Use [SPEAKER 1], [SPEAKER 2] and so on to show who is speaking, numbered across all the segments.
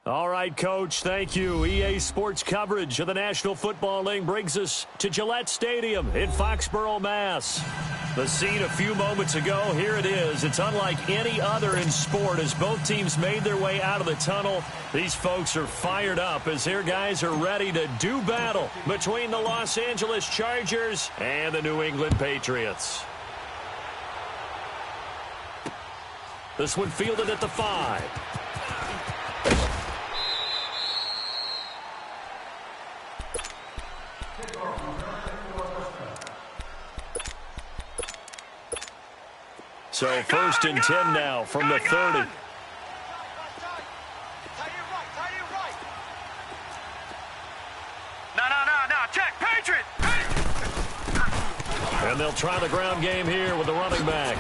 [SPEAKER 1] All right, Coach, thank you. EA Sports coverage of the National Football League brings us to Gillette Stadium in Foxborough, Mass. The scene a few moments ago, here it is. It's unlike any other in sport as both teams made their way out of the tunnel. These folks are fired up as their guys are ready to do battle between the Los Angeles Chargers and the New England Patriots. This one fielded at the 5. So 1st and 10 now from the 30.
[SPEAKER 2] No. Check, Patriot!
[SPEAKER 1] And they'll try the ground game here with the running back.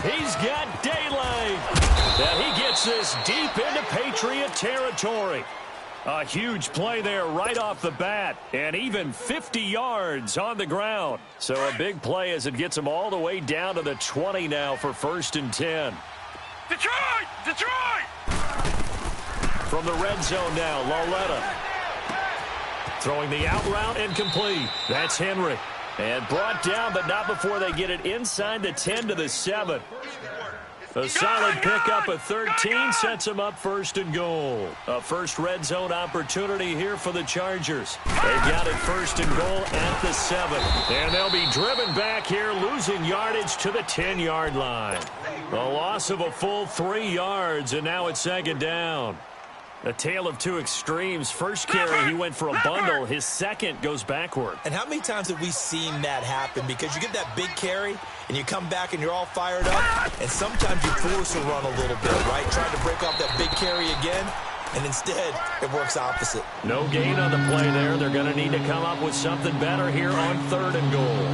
[SPEAKER 1] He's got daylight. And he gets this deep into Patriot territory. A huge play there right off the bat, and even 50 yards on the ground. So a big play as it gets him all the way down to the 20 now for 1st and 10.
[SPEAKER 2] Detroit!
[SPEAKER 1] From the red zone now, Lauletta. Throwing the out route and complete. That's Henry. And brought down, but not before they get it inside the 10 to the 7. A solid pickup of 13 sets him up 1st and goal. A first red zone opportunity here for the Chargers. They've got it 1st and goal at the 7. And they'll be driven back here, losing yardage to the 10-yard line. A loss of a full 3 yards, and now it's 2nd down. A tale of two extremes. First carry, he went for a bundle. His second goes backward.
[SPEAKER 3] And how many times have we seen that happen? Because you get that big carry, and you come back and you're all fired up, and sometimes you force a run a little bit, right? Trying to break off that big carry again, and instead it works opposite.
[SPEAKER 1] No gain on the play there. They're going to need to come up with something better here on 3rd and goal.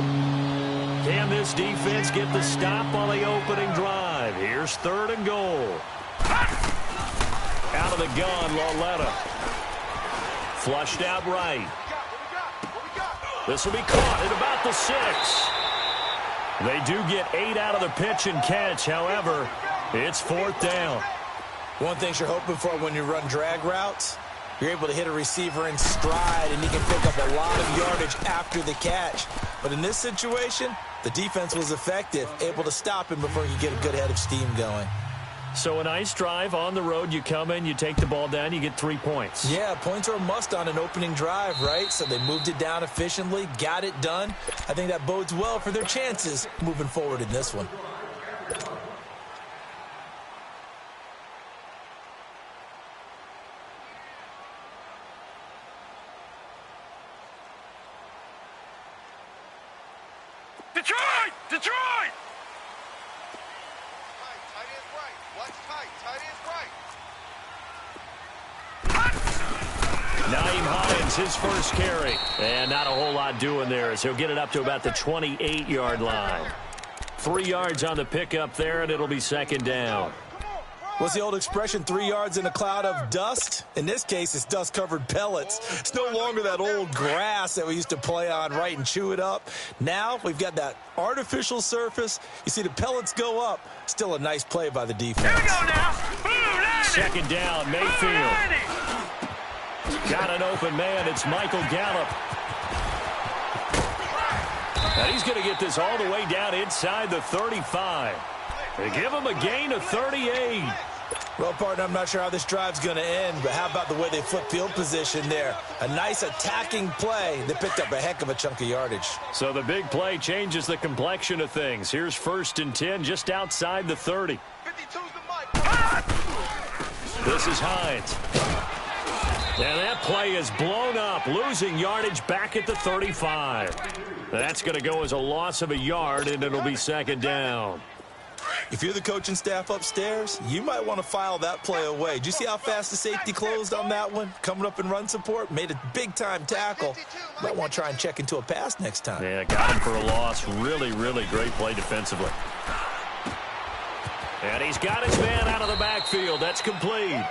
[SPEAKER 1] Can this defense get the stop on the opening drive? Here's 3rd and goal. Out of the gun, Lauletta. Flushed out right. This will be caught at about the 6. They do get 8 out of the pitch and catch. However, it's 4th down.
[SPEAKER 3] One thing you're hoping for when you run drag routes, you're able to hit a receiver in stride, and you can pick up a lot of yardage after the catch. But in this situation, the defense was effective, able to stop him before he could get a good head of steam going.
[SPEAKER 1] So a nice drive on the road. You come in, you take the ball down, you get 3 points.
[SPEAKER 3] Yeah, points are a must on an opening drive, right? So they moved it down efficiently, got it done. I think that bodes well for their chances moving forward in this one.
[SPEAKER 2] Detroit!
[SPEAKER 1] Nyheim Hines, his first carry. And not a whole lot doing there as he'll get it up to about the 28-yard line. 3 yards on the pickup there, and it'll be 2nd down.
[SPEAKER 3] What's the old expression, 3 yards in a cloud of dust? In this case, it's dust-covered pellets. It's no longer that old grass that we used to play on, right, and chew it up. Now we've got that artificial surface. You see the pellets go up. Still a nice play by the defense.
[SPEAKER 2] Here we go now.
[SPEAKER 1] 2nd down, Mayfield. Got an open man. It's Michael Gallup. And he's going to get this all the way down inside the 35. They give him a gain of 38.
[SPEAKER 3] Well, partner, I'm not sure how this drive's going to end, but how about the way they flip field position there? A nice attacking play. They picked up a heck of a chunk of yardage.
[SPEAKER 1] So the big play changes the complexion of things. Here's 1st and 10 just outside the 30.
[SPEAKER 2] 52's the mic.
[SPEAKER 1] This is Hines. And that play is blown up, losing yardage back at the 35. That's going to go as a loss of a yard, and it'll be 2nd down.
[SPEAKER 3] If you're the coaching staff upstairs, you might want to file that play away. Did you see how fast the safety closed on that one? Coming up in run support, made a big-time tackle. Might want to try and check into a pass next time.
[SPEAKER 1] Yeah, got him for a loss. Really, really great play defensively. And he's got his man out of the backfield. That's complete.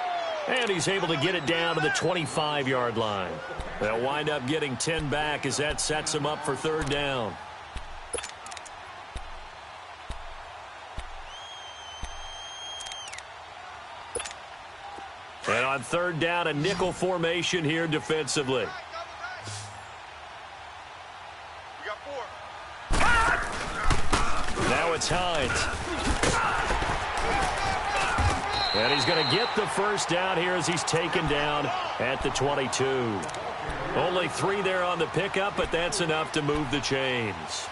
[SPEAKER 1] And he's able to get it down to the 25-yard line. They'll wind up getting 10 back as that sets him up for 3rd down. And on third down, a nickel formation here defensively.
[SPEAKER 2] We got 4.
[SPEAKER 1] Now it's Hines. And he's going to get the first down here as he's taken down at the 22. Only 3 there on the pickup, but that's enough to move the chains.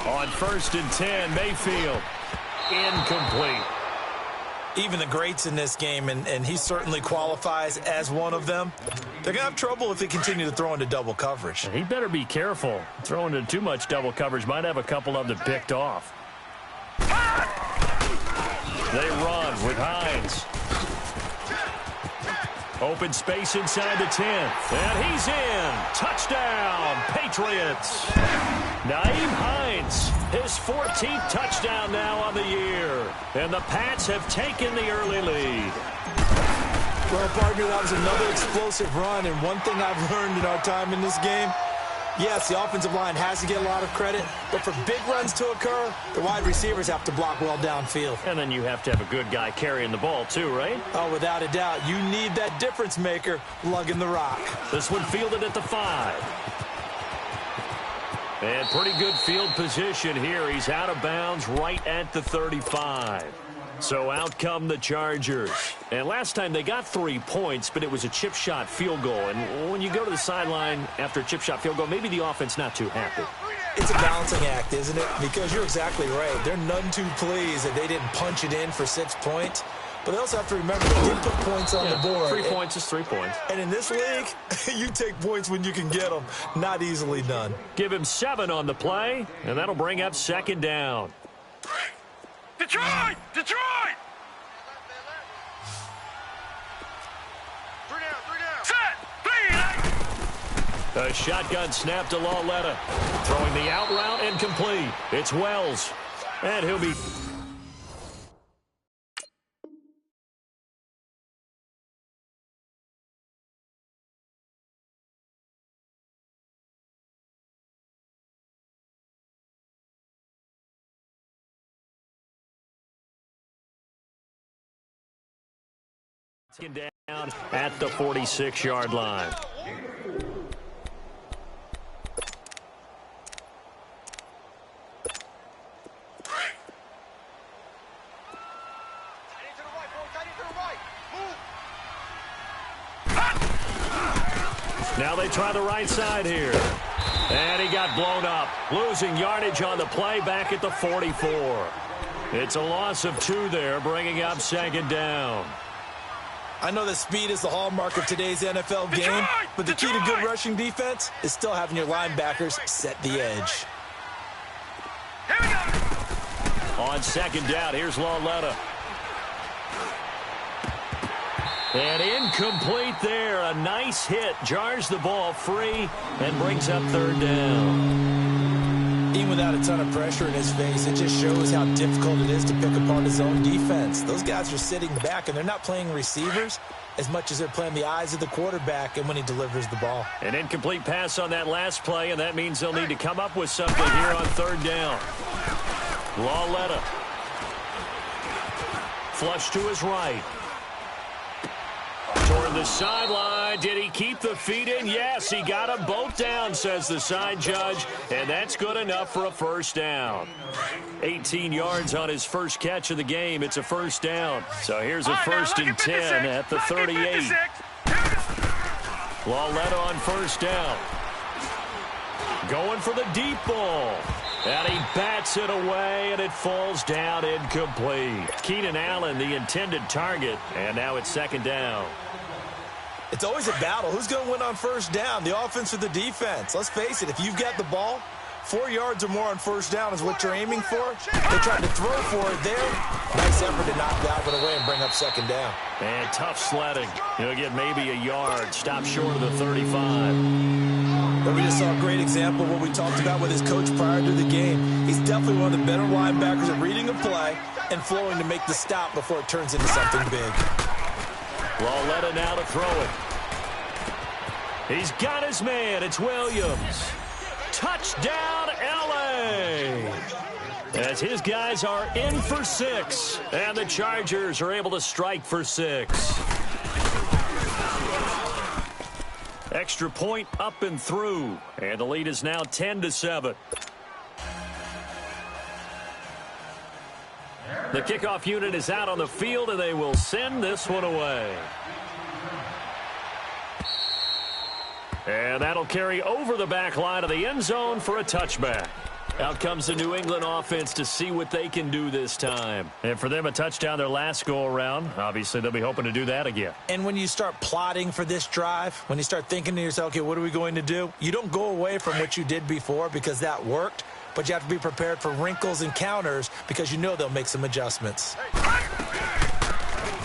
[SPEAKER 1] On 1st and 10, Mayfield. Incomplete.
[SPEAKER 3] Even the greats in this game, and he certainly qualifies as one of them, they're going to have trouble if they continue to throw into double coverage.
[SPEAKER 1] He better be careful. Throwing into too much double coverage might have a couple of them picked off. They run with Hines. Open space inside the 10. And he's in. Touchdown, Patriots. Nyheim Hines, his 14th touchdown now on the year. And the Pats have taken the early lead.
[SPEAKER 3] Well, partner, that was another explosive run. And one thing I've learned in our time in this game, yes, the offensive line has to get a lot of credit, but for big runs to occur, the wide receivers have to block well downfield.
[SPEAKER 1] And then you have to have a good guy carrying the ball too, right?
[SPEAKER 3] Oh, without a doubt. You need that difference maker lugging the rock.
[SPEAKER 1] This one fielded at the 5. And pretty good field position here. He's out of bounds right at the 35. So out come the Chargers. And last time they got 3 points, but it was a chip shot field goal. And when you go to the sideline after a chip shot field goal, maybe the offense not too happy.
[SPEAKER 3] It's a balancing act, isn't it? Because you're exactly right. They're none too pleased that they didn't punch it in for 6 points. But they also have to remember they did put points on the board.
[SPEAKER 1] 3 points is 3 points.
[SPEAKER 3] And in this league, you take points when you can get them. Not easily done.
[SPEAKER 1] Give him 7 on the play, and that'll bring up 2nd down.
[SPEAKER 2] Detroit! Detroit! 3 down, 3 down. Set! 3
[SPEAKER 1] A shotgun snap to Lauletta. Throwing the out route incomplete. It's Wells. And he'll be... down at the 46-yard line. Now they try the right side here. And he got blown up. Losing yardage on the play back at the 44. It's a loss of 2 there, bringing up 2nd down.
[SPEAKER 3] I know that speed is the hallmark of today's NFL game, but the key to good rushing defense is still having your linebackers set the edge.
[SPEAKER 2] Here we go.
[SPEAKER 1] On 2nd down, here's Lauletta. And incomplete there. A nice hit. Jars the ball free and brings up 3rd down.
[SPEAKER 3] Even without a ton of pressure in his face, it just shows how difficult it is to pick apart his own defense. Those guys are sitting back, and they're not playing receivers as much as they're playing the eyes of the quarterback and when he delivers the ball.
[SPEAKER 1] An incomplete pass on that last play, and that means they'll need to come up with something here on 3rd down. Lauletta. Flush to his right. Toward the sideline. Did he keep the feet in? Yes, he got them both down, says the side judge, and that's good enough for a 1st down. 18 yards on his first catch of the game. It's a 1st down. So here's a 1st and 10 at the 38. Lauletta on 1st down. Going for the deep ball. And he bats it away, and it falls down incomplete. Keenan Allen, the intended target, and now it's 2nd down.
[SPEAKER 3] It's always a battle. Who's going to win on 1st down, the offense or the defense? Let's face it, if you've got the ball, 4 yards or more on 1st down is what you're aiming for. They tried to throw for it there. Nice effort to knock that one away and bring up 2nd down.
[SPEAKER 1] And tough sledding. He'll get maybe a yard. Stop short of the 35.
[SPEAKER 3] But we just saw a great example of what we talked about with his coach prior to the game. He's definitely one of the better linebackers at reading a play and flowing to make the stop before it turns into something big.
[SPEAKER 1] Lauletta now to throw it. He's got his man. It's Williams. Touchdown, L.A. As his guys are in for 6, and the Chargers are able to strike for 6. Extra point up and through, and the lead is now 10-7. The kickoff unit is out on the field, and they will send this one away. And that'll carry over the back line of the end zone for a touchback. Out comes the New England offense to see what they can do this time. And for them, a touchdown their last go-around. Obviously, they'll be hoping to do that again.
[SPEAKER 3] And when you start plotting for this drive, when you start thinking to yourself, okay, what are we going to do? You don't go away from what you did before because that worked, but you have to be prepared for wrinkles and counters because you know they'll make some adjustments.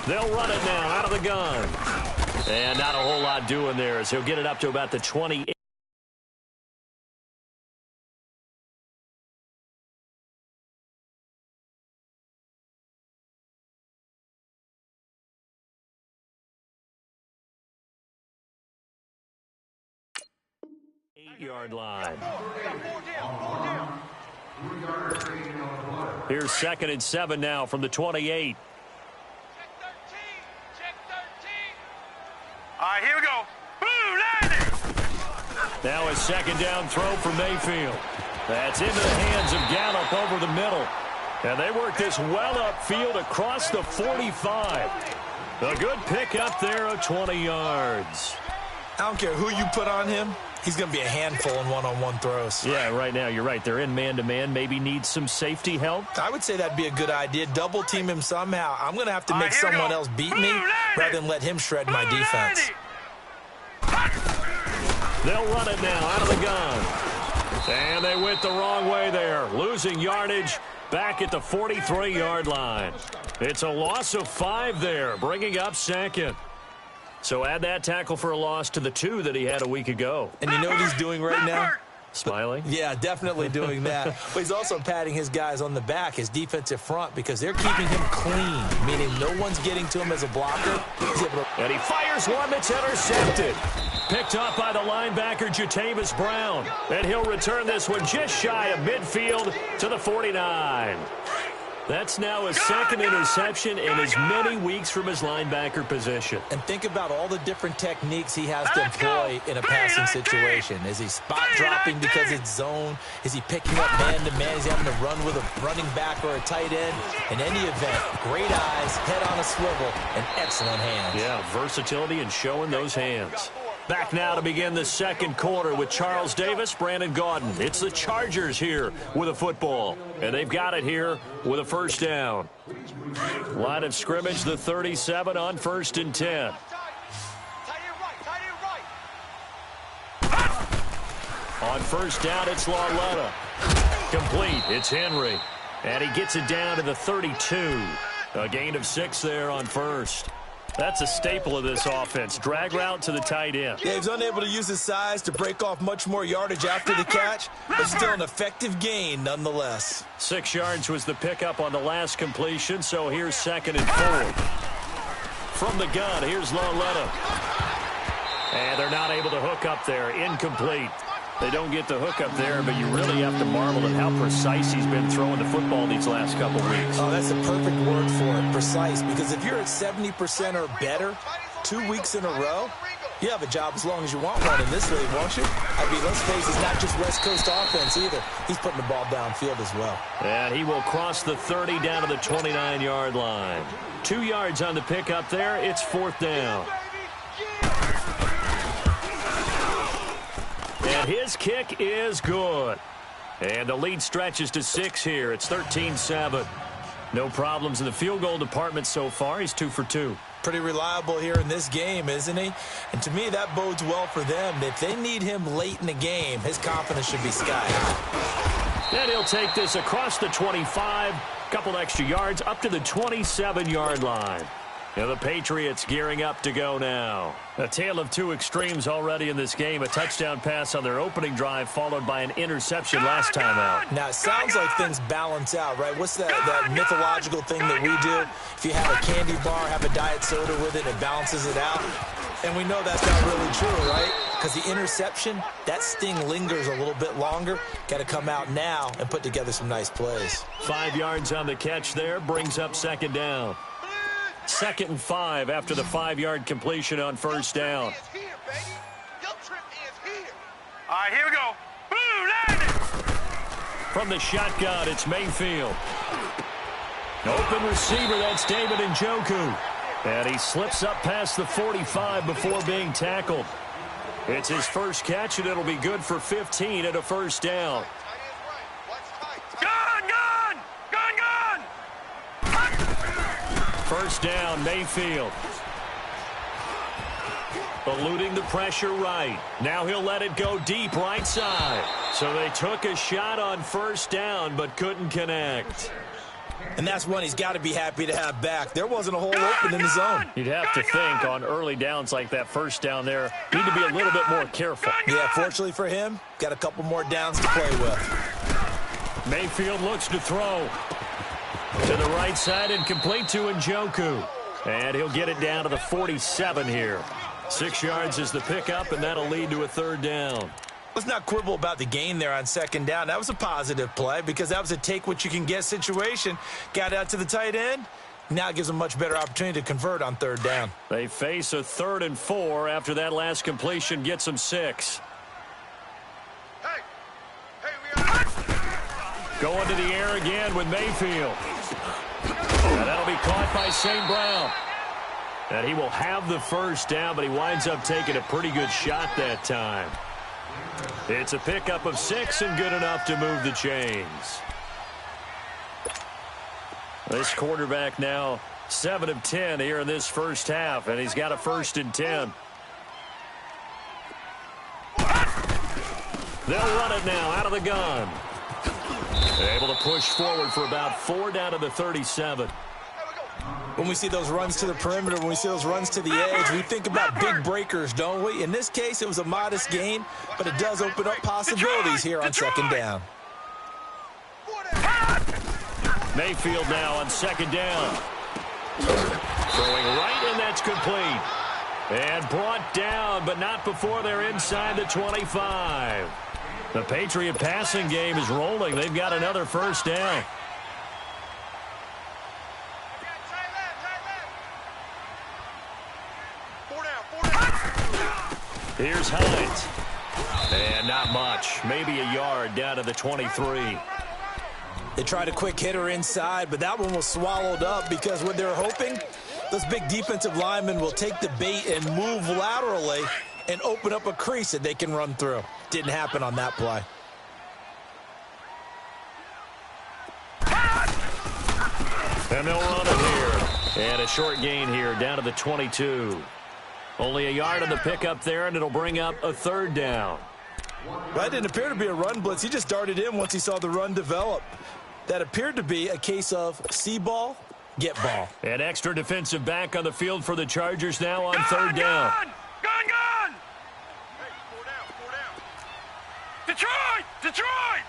[SPEAKER 1] They'll run it now out of the gun. And not a whole lot doing there as he'll get it up to about the 28. Yard line. Here's 2nd and 7 now from the 28.
[SPEAKER 2] Check 13. All right, here we go. Boom, landed.
[SPEAKER 1] Now a 2nd down throw for Mayfield. That's into the hands of Gallup over the middle. And they work this well upfield across the 45. A good pick up there of 20 yards.
[SPEAKER 3] I don't care who you put on him. He's going to be a handful in one-on-one throws.
[SPEAKER 1] Yeah, right now, you're right. They're in man-to-man. Maybe need some safety help.
[SPEAKER 3] I would say that'd be a good idea. Double team him somehow. I'm going to have to make someone else beat me rather than let him shred my defense.
[SPEAKER 1] They'll run it now out of the gun. And they went the wrong way there. Losing yardage back at the 43-yard line. It's a loss of 5 there, bringing up 2nd. So add that tackle for a loss to the 2 that he had a week ago.
[SPEAKER 3] And you know what he's doing right now?
[SPEAKER 1] Smiling?
[SPEAKER 3] Yeah, definitely doing that. But he's also patting his guys on the back, his defensive front, because they're keeping him clean, meaning no one's getting to him as a blocker.
[SPEAKER 1] And he fires one that's intercepted. Picked off by the linebacker, Jatavis Brown. And he'll return this one just shy of midfield to the 49. That's now his 2nd interception in as many weeks from his linebacker position.
[SPEAKER 3] And think about all the different techniques he has to employ in a passing situation. Is he spot dropping because it's zone? Is he picking up man-to-man? Is he having to run with a running back or a tight end? In any event, great eyes, head on a swivel, and excellent hands.
[SPEAKER 1] Yeah, versatility and showing those hands. Back now to begin the 2nd quarter with Charles Davis, Brandon Gaudin. It's the Chargers here with a football, and they've got it here with a 1st down. Line of scrimmage, the 37 on 1st and 10. On 1st down, it's Lauletta. Complete, it's Henry. And he gets it down to the 32. A gain of 6 there on 1st. That's a staple of this offense. Drag route to the tight end.
[SPEAKER 3] Yeah, he's unable to use his size to break off much more yardage after the catch, but still an effective gain nonetheless.
[SPEAKER 1] 6 yards was the pickup on the last completion, so here's 2nd and 4. From the gun, here's Lauletta. And they're not able to hook up there. Incomplete. They don't get the hook up there, but you really have to marvel at how precise he's been throwing the football these last couple weeks.
[SPEAKER 3] Oh, that's the perfect word for it, precise, because if you're at 70% or better 2 weeks in a row, you have a job as long as you want one in this league, won't you? I mean, let's face it, it's not just West Coast offense either. He's putting the ball downfield as well.
[SPEAKER 1] And he will cross the 30 down to the 29-yard line. 2 yards on the pickup there. It's 4th down. And his kick is good. And the lead stretches to 6 here. It's 13-7. No problems in the field goal department so far. He's 2 for 2.
[SPEAKER 3] Pretty reliable here in this game, isn't he? And to me, that bodes well for them. If they need him late in the game, his confidence should be sky high.
[SPEAKER 1] And he'll take this across the 25. Couple extra yards up to the 27-yard line. And the Patriots gearing up to go now. A tale of 2 extremes already in this game. A touchdown pass on their opening drive followed by an interception last time out.
[SPEAKER 3] Now, it sounds like things balance out, right? What's that mythological thing that we do? If you have a candy bar, have a diet soda with it, it balances it out. And we know that's not really true, right? because the interception, that sting lingers a little bit longer. Got to come out now and put together some nice plays.
[SPEAKER 1] 5 yards on the catch there, brings up second down. 2nd and 5 after the 5-yard completion on first down.
[SPEAKER 2] All right, here we go. Boom, landing.
[SPEAKER 1] From the shotgun, it's Mayfield. Open receiver, that's David Njoku. And he slips up past the 45 before being tackled. It's his first catch, and it'll be good for 15 at a first down.
[SPEAKER 2] Gun!
[SPEAKER 1] First down, Mayfield. Eluding the pressure right. Now he'll let it go deep right side. So they took a shot on first down but couldn't connect.
[SPEAKER 3] And that's one he's got to be happy to have back. There wasn't a hole open in the zone.
[SPEAKER 1] You'd have to think on early downs like that first down there, need to be a little bit more careful.
[SPEAKER 3] Yeah, fortunately for him, got a couple more downs to play with.
[SPEAKER 1] Mayfield looks to throw. To the right side and complete to Njoku. And he'll get it down to the 47 here. 6 yards is the pickup, and that'll lead to a third down.
[SPEAKER 3] Let's not quibble about the gain there on second down. That was a positive play because that was a take-what-you-can-get situation. Got out to the tight end. Now it gives them a much better opportunity to convert on third down.
[SPEAKER 1] They face a 3rd and 4 after that last completion gets them 6. Going to the air again with Mayfield. And that'll be caught by St. Brown. And he will have the first down, but he winds up taking a pretty good shot that time. It's a pickup of 6 and good enough to move the chains. This quarterback now 7 of 10 here in this first half, and he's got a 1st and 10. They'll run it now out of the gun. Able to push forward for about 4 down to the 37.
[SPEAKER 3] When we see those runs to the perimeter, when we see those runs to the edge, we think about big breakers, don't we? In this case, it was a modest gain, but it does open up possibilities here on second down.
[SPEAKER 1] Mayfield now on second down. Throwing right, and that's complete. And brought down, but not before they're inside the 25. The Patriot passing game is rolling. They've got another first down. Here's Hines. And not much. Maybe a yard down to the 23.
[SPEAKER 3] They tried a quick hitter inside, but that one was swallowed up because what they're hoping, those big defensive linemen will take the bait and move laterally and open up a crease that they can run through. Didn't happen on that play.
[SPEAKER 1] And they'll run it here. And a short gain here down to the 22. Only a yard on the pickup there, and it'll bring up a third down.
[SPEAKER 3] Well, that didn't appear to be a run blitz. He just darted in once he saw the run develop. That appeared to be a case of see ball, get ball.
[SPEAKER 1] An extra defensive back on the field for the Chargers now on third down.
[SPEAKER 2] Gun! Hey, 4 down. Detroit!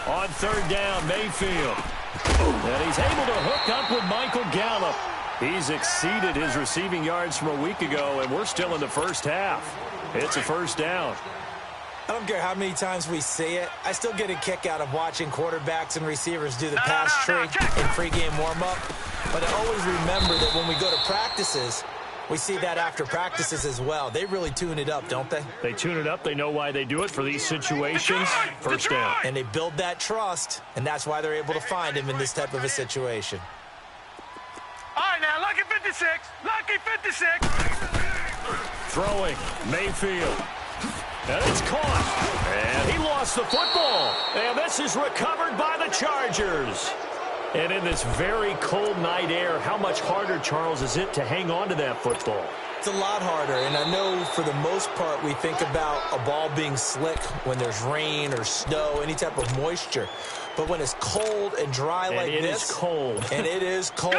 [SPEAKER 1] On third down, Mayfield. And he's able to hook up with Michael Gallup. He's exceeded his receiving yards from a week ago, and we're still in the first half. It's a first down.
[SPEAKER 3] I don't care how many times we see it. I still get a kick out of watching quarterbacks and receivers do the pass tree in pregame warm-up. But I always remember that when we go to practices, we see that after practices as well. They really tune it up, don't they?
[SPEAKER 1] They tune it up. They know why they do it for these situations. First down.
[SPEAKER 3] And they build that trust, and that's why they're able to find him in this type of a situation.
[SPEAKER 2] All right, now, lucky 56.
[SPEAKER 1] Throwing, Mayfield. And it's caught. And he lost the football. And this is recovered by the Chargers. And in this very cold night air, how much harder, Charles, is it to hang on to that football?
[SPEAKER 3] It's a lot harder, and I know for the most part we think about a ball being slick when there's rain or snow, any type of moisture. But when it's cold and dry like this,
[SPEAKER 1] and it is cold,
[SPEAKER 3] and it is cold,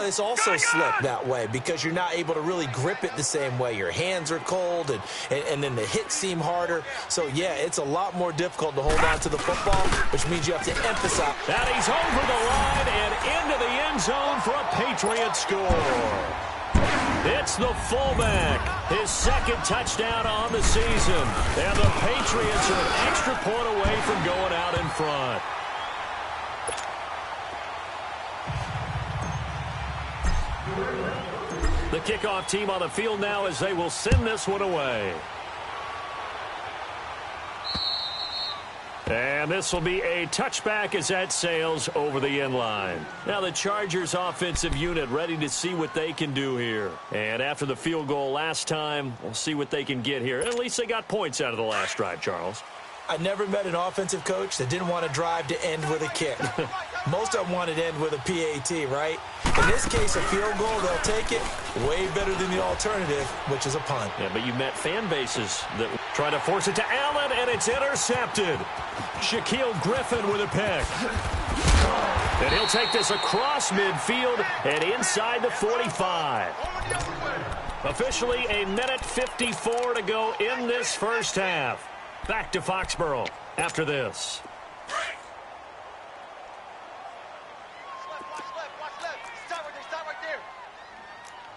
[SPEAKER 3] it's also slick that way because you're not able to really grip it the same way. Your hands are cold, and then the hits seem harder. So, yeah, it's a lot more difficult to hold on to the football, which means you have to emphasize.
[SPEAKER 1] That he's over the line and into the end end zone for a Patriot score. It's the fullback, his second touchdown on the season. And the Patriots are an extra point away from going out in front. The kickoff team on the field now as they will send this one away. And this will be a touchback as that sails over the end line. Now the Chargers offensive unit ready to see what they can do here. And after the field goal last time, we'll see what they can get here. At least they got points out of the last drive, Charles.
[SPEAKER 3] I never met an offensive coach that didn't want to drive to end with a kick. Most of them wanted to end with a PAT, right? In this case, a field goal, they'll take it. Way better than the alternative, which is a punt.
[SPEAKER 1] Yeah, but you met fan bases that try to force it to Allen, and it's intercepted. Shaquille Griffin with a pick. And he'll take this across midfield and inside the 45. Officially a minute 54 to go in this first half. Back to Foxborough after this.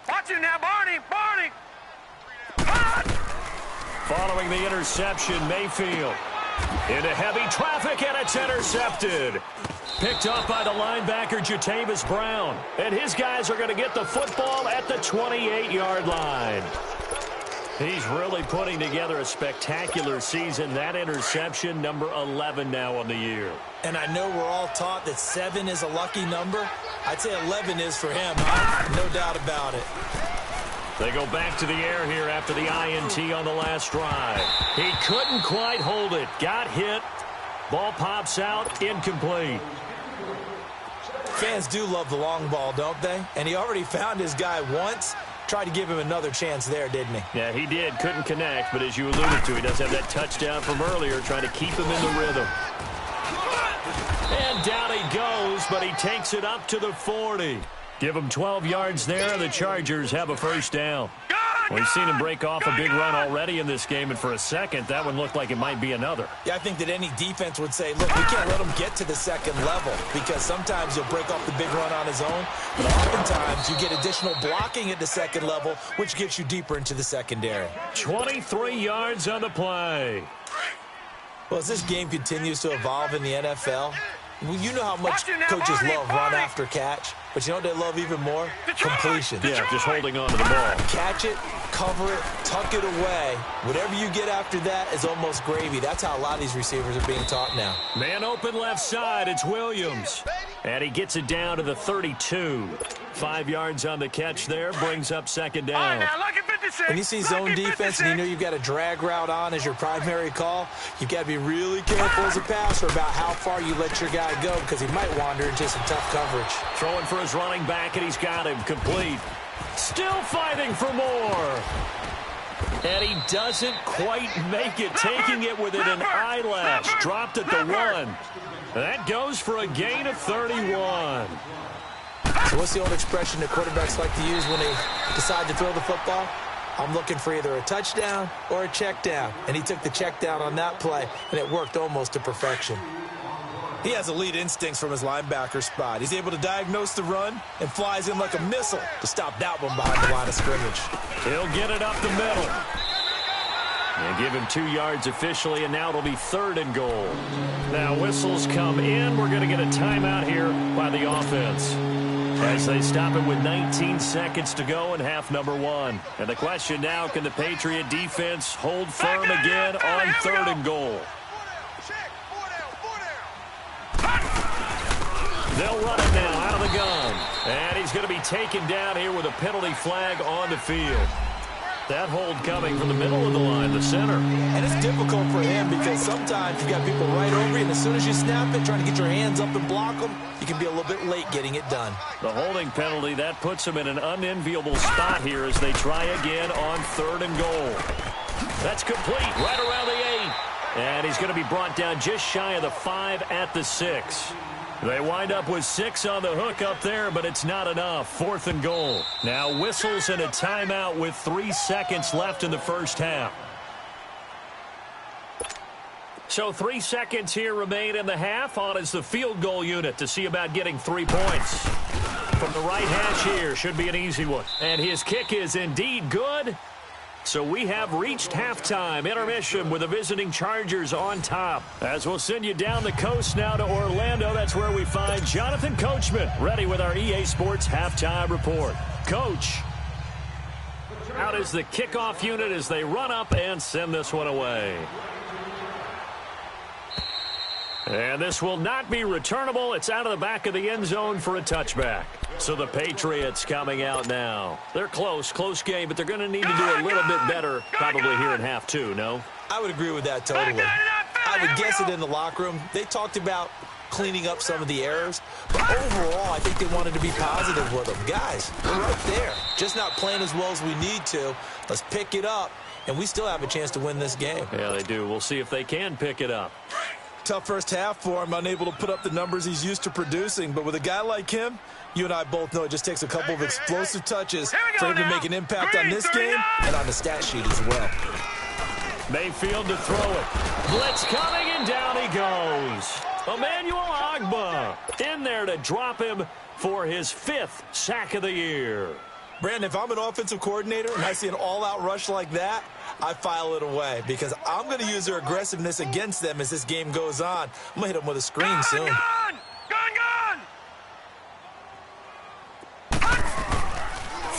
[SPEAKER 2] Watch it now, Barney! Barney!
[SPEAKER 1] Following the interception, Mayfield into heavy traffic, and it's intercepted. Picked up by the linebacker, Jatavis Brown. And his guys are going to get the football at the 28-yard line. He's really putting together a spectacular season. That interception, number 11 now on the year.
[SPEAKER 3] And I know we're all taught that 7 is a lucky number. I'd say 11 is for him. No doubt about it.
[SPEAKER 1] They go back to the air here after the INT on the last drive. He couldn't quite hold it. Got hit. Ball pops out. Incomplete.
[SPEAKER 3] Fans do love the long ball, don't they? And he already found his guy once. Tried to give him another chance there, didn't he?
[SPEAKER 1] Yeah, he did. Couldn't connect, but as you alluded to, he does have that touchdown from earlier, trying to keep him in the rhythm. And down he goes, but he takes it up to the 40. Give him 12 yards there, and the Chargers have a first down. We've seen him break off a big run already in this game, and for a second, that one looked like it might be another.
[SPEAKER 3] Yeah, I think that any defense would say, look, we can't let him get to the second level because sometimes he'll break off the big run on his own, but oftentimes you get additional blocking at the second level, which gets you deeper into the secondary.
[SPEAKER 1] 23 yards on the play.
[SPEAKER 3] Well, as this game continues to evolve in the NFL, you know how much coaches love run after catch, but you know what they love even more? Completion.
[SPEAKER 1] Yeah, just holding on to the ball.
[SPEAKER 3] Catch it, cover it, tuck it away. Whatever you get after that is almost gravy. That's how a lot of these receivers are being taught now.
[SPEAKER 1] Man open left side, it's Williams. And he gets it down to the 32. 5 yards on the catch there, brings up second down.
[SPEAKER 3] When you see zone defense and you know you've got a drag route on as your primary call, you've got to be really careful as a passer about how far you let your guy go because he might wander into some tough coverage.
[SPEAKER 1] Throwing for his running back, and he's got him complete. Still fighting for more. And he doesn't quite make it, taking it within an eyelash. Dropped at the 1. That goes for a gain of 31.
[SPEAKER 3] So what's the old expression that quarterbacks like to use when they decide to throw the football? I'm looking for either a touchdown or a check down. And he took the check down on that play, and it worked almost to perfection. He has elite instincts from his linebacker spot. He's able to diagnose the run and flies in like a missile to stop that one behind the line of scrimmage.
[SPEAKER 1] He'll get it up the middle. And give him 2 yards officially, and now it'll be 3rd and goal. Now whistles come in. We're going to get a timeout here by the offense, as they stop it with 19 seconds to go in half number 1. And the question now, can the Patriot defense hold firm again on 3rd and goal? They'll run it now out of the gun. And he's going to be taken down here with a penalty flag on the field. That hold coming from the middle of the line, the center.
[SPEAKER 3] And it's difficult for him because sometimes you've got people right over you, and as soon as you snap it, trying to get your hands up and block them, you can be a little bit late getting it done.
[SPEAKER 1] The holding penalty, that puts them in an unenviable spot here as they try again on 3rd and goal. That's complete, right around the 8. And he's going to be brought down just shy of the 5 at the 6. They wind up with 6 on the hook up there, but it's not enough. 4th and goal. Now whistles and a timeout with 3 seconds left in the first half. So 3 seconds here remain in the half. On is the field goal unit to see about getting 3 points. From the right hash here, should be an easy one. And his kick is indeed good. So we have reached halftime intermission with the visiting Chargers on top. As we'll send you down the coast now to Orlando, that's where we find Jonathan Coachman ready with our EA Sports halftime report. Coach, out is the kickoff unit as they run up and send this one away. And this will not be returnable. It's out of the back of the end zone for a touchback. So the Patriots coming out now. They're close game, but they're going to need to do a little bit better probably here in half two, no?
[SPEAKER 3] I would agree with that totally. I would guess it in the locker room. They talked about cleaning up some of the errors, but overall, I think they wanted to be positive with them. Guys, we're right there. Just not playing as well as we need to. Let's pick it up, and we still have a chance to win this game.
[SPEAKER 1] Yeah, they do. We'll see if they can pick it up.
[SPEAKER 3] Tough first half for him, unable to put up the numbers he's used to producing. But with a guy like him, you and I both know it just takes a couple of explosive touches for him to make an impact on this game and on the stat sheet as well.
[SPEAKER 1] Mayfield to throw it. Blitz coming, and down he goes. Emmanuel Ogbah in there to drop him for his 5th sack of the year.
[SPEAKER 3] Brandon, if I'm an offensive coordinator and I see an all-out rush like that, I file it away because I'm going to use their aggressiveness against them as this game goes on. I'm going to hit them with a screen soon.
[SPEAKER 2] Gone!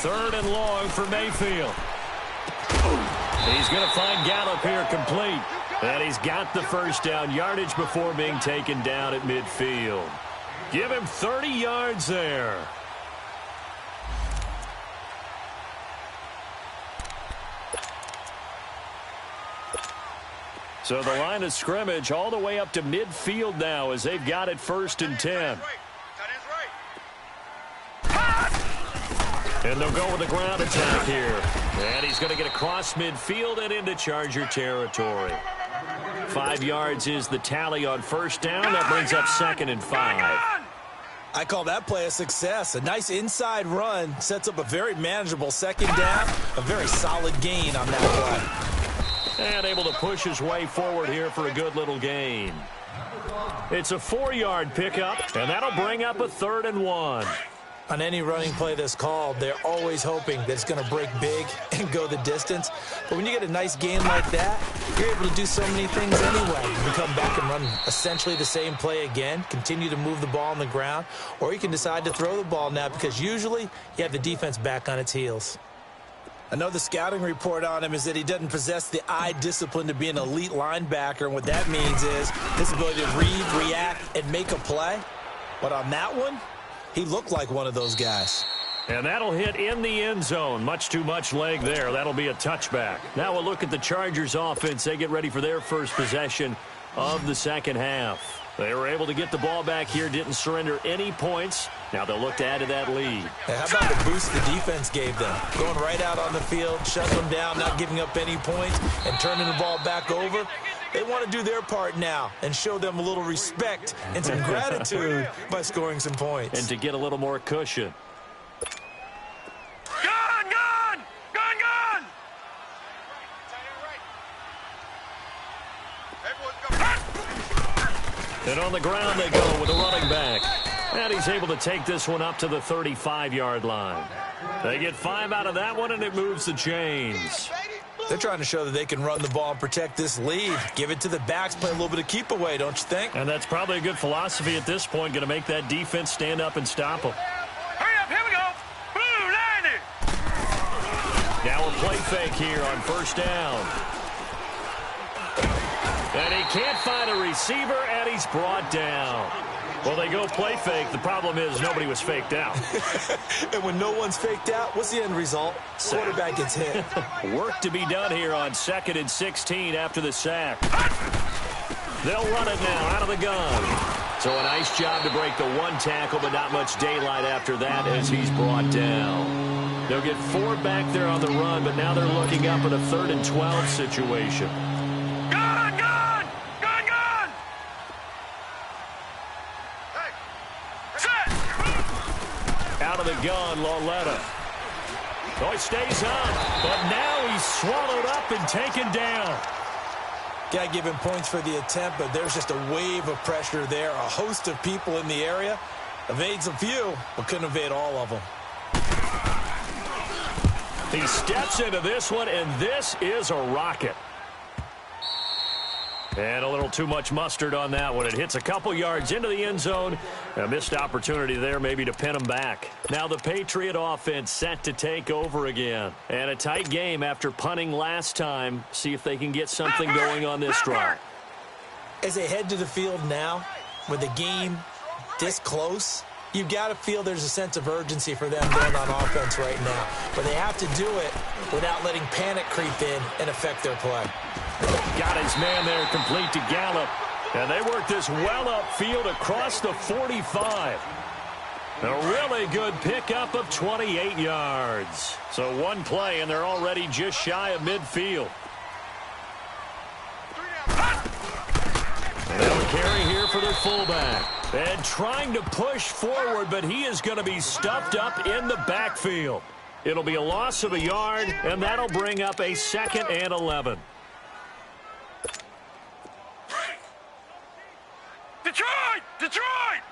[SPEAKER 1] 3rd and long for Mayfield. He's going to find Gallup here complete. And he's got the first down yardage before being taken down at midfield. Give him 30 yards there. So the line of scrimmage all the way up to midfield now as they've got it 1st and 10. And they'll go with the ground attack here. And he's going to get across midfield and into Charger territory. 5 yards is the tally on 1st down. That brings up 2nd and 5.
[SPEAKER 3] I call that play a success. A nice inside run sets up a very manageable 2nd down. A very solid gain on that play.
[SPEAKER 1] And able to push his way forward here for a good little gain. It's a 4-yard pickup, and that'll bring up a 3rd and 1.
[SPEAKER 3] On any running play that's called, they're always hoping that it's going to break big and go the distance. But when you get a nice gain like that, you're able to do so many things anyway. You can come back and run essentially the same play again, continue to move the ball on the ground, or you can decide to throw the ball now because usually you have the defense back on its heels. I know the scouting report on him is that he doesn't possess the eye discipline to be an elite linebacker, and what that means is his ability to read, react, and make a play. But on that one, he looked like one of those guys.
[SPEAKER 1] And that'll hit in the end zone. Much too much leg there. That'll be a touchback. Now we'll look at the Chargers offense. They get ready for their first possession of the 2nd half. They were able to get the ball back here, didn't surrender any points. Now they'll look to add to that lead.
[SPEAKER 3] Hey, how about the boost the defense gave them? Going right out on the field, shutting them down, not giving up any points, and turning the ball back over. They want to do their part now and show them a little respect and some gratitude by scoring some points.
[SPEAKER 1] And to get a little more cushion. And on the ground they go with a running back. And he's able to take this one up to the 35-yard line. They get 5 out of that one, and it moves the chains.
[SPEAKER 3] They're trying to show that they can run the ball and protect this lead. Give it to the backs, play a little bit of keep away, don't you think?
[SPEAKER 1] And that's probably a good philosophy at this point, going to make that defense stand up and stop them.
[SPEAKER 2] Hurry up, here we go. Blue, 90.
[SPEAKER 1] Now a play fake here on 1st down. And he can't find a receiver, and he's brought down. Well, they go play fake. The problem is nobody was faked out.
[SPEAKER 3] And when no one's faked out, what's the end result? Quarterback gets hit.
[SPEAKER 1] Work to be done here on 2nd and 16 after the sack. They'll run it now out of the gun. So a nice job to break the 1 tackle, but not much daylight after that as he's brought down. They'll get 4 back there on the run, but now they're looking up at a 3rd and 12 situation. Out of the gun, Lauletta. Oh, he stays up, but now he's swallowed up and taken down.
[SPEAKER 3] Got to give him points for the attempt, but there's just a wave of pressure there. A host of people in the area. Evades a few, but couldn't evade all of them.
[SPEAKER 1] He steps into this one, and this is a rocket. And a little too much mustard on that one. It hits a couple yards into the end zone. A missed opportunity there maybe to pin him back. Now the Patriot offense set to take over again. And a tight game after punting last time. See if they can get something going on this drive.
[SPEAKER 3] As they head to the field now, with the game this close, you've got to feel there's a sense of urgency for them going on offense right now. But they have to do it without letting panic creep in and affect their play.
[SPEAKER 1] Got his man there complete to Gallup. And they work this well upfield across the 45. A really good pickup of 28 yards. So one play, and they're already just shy of midfield. They'll carry here for their fullback. And trying to push forward, but he is going to be stuffed up in the backfield. It'll be a loss of a yard, and that'll bring up a 2nd and 11.
[SPEAKER 2] Detroit! Detroit!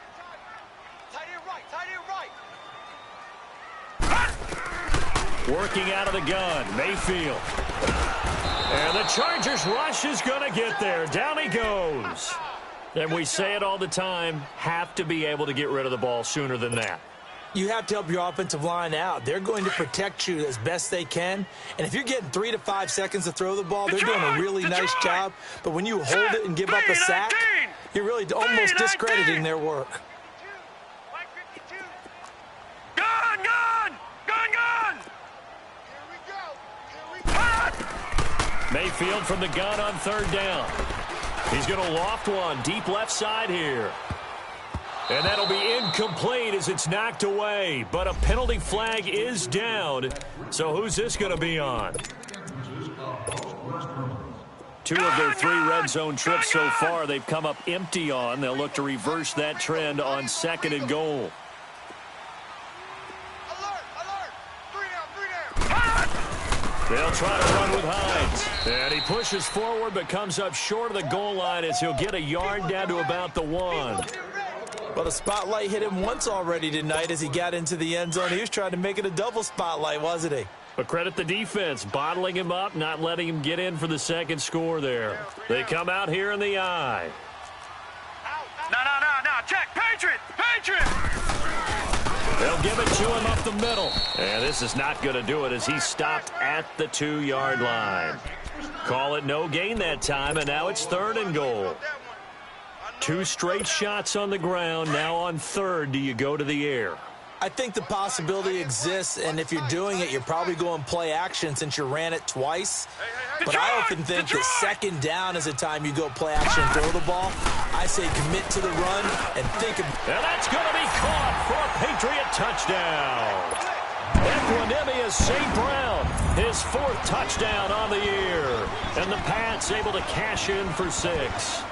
[SPEAKER 4] Tight end right.
[SPEAKER 1] Working out of the gun, Mayfield. And the Chargers rush is going to get there. Down he goes. And we say it all the time, have to be able to get rid of the ball sooner than that.
[SPEAKER 3] You have to help your offensive line out. They're going to protect you as best they can. And if you're getting 3 to 5 seconds to throw the ball, they're doing a really nice job. But when you hold it and give up a sack, you're really almost discrediting their work.
[SPEAKER 2] Gun! Gun! Gun! Gun!
[SPEAKER 4] Here we go.
[SPEAKER 1] Mayfield from the gun on 3rd down. He's going to loft one deep left side here. And that'll be incomplete as it's knocked away. But a penalty flag is down. So who's this going to be on? 2 of their 3 red zone trips so far they've come up empty on. They'll look to reverse that trend on 2nd and goal.
[SPEAKER 4] Alert! 3 down!
[SPEAKER 1] They'll try to run with Hines. And he pushes forward but comes up short of the goal line as he'll get a yard down to about the 1.
[SPEAKER 3] Well, the spotlight hit him once already tonight as he got into the end zone. He was trying to make it a double spotlight, wasn't he?
[SPEAKER 1] But credit the defense, bottling him up, not letting him get in for the 2nd score there. They come out here in the eye.
[SPEAKER 2] No. Check. Patriot! Patriot!
[SPEAKER 1] They'll give it to him up the middle. And this is not going to do it as he stopped at the 2-yard line. Call it no gain that time, and now it's 3rd and goal. 2 straight shots on the ground. Now on 3rd, do you go to the air?
[SPEAKER 3] I think the possibility exists, and if you're doing it, you're probably going play action since you ran it twice. But I often think that 2nd down is the time you go play action and throw the ball. I say commit to the run and think of...
[SPEAKER 1] And that's going to be caught for a Patriot touchdown. Equanimous St. Brown, his 4th touchdown on the year. And the Pats able to cash in for 6.